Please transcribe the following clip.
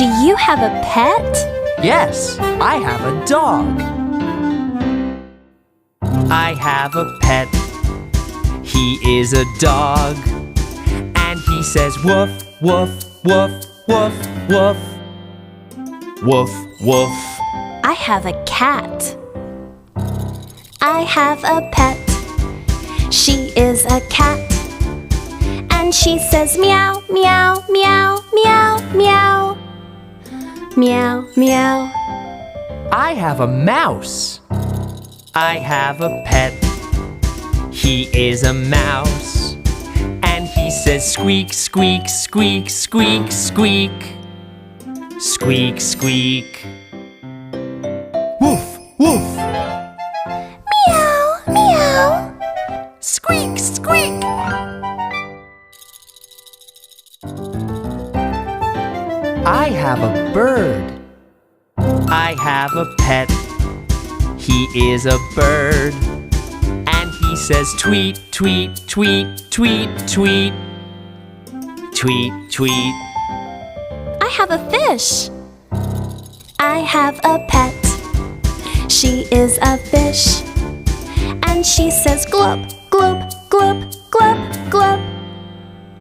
Do you have a pet? Yes, I have a dog. I have a pet. He is a dog. And he says woof, woof, woof, woof, woof. Woof, woof. I have a cat. I have a pet. She is a cat. And she says meow, meow, meow, meow, meow. Meow, meow. I have a mouse. I have a pet. He is a mouse. And he says squeak, squeak, squeak, squeak, squeak. Squeak, squeak. Woof, woof. Meow, meow. Squeak, squeak. I have a bird. I have a pet. He is a bird. And he says tweet, tweet, tweet, tweet, tweet. Tweet, tweet. I have a fish. I have a pet. She is a fish. And she says glub, glub, glub, glub, glub.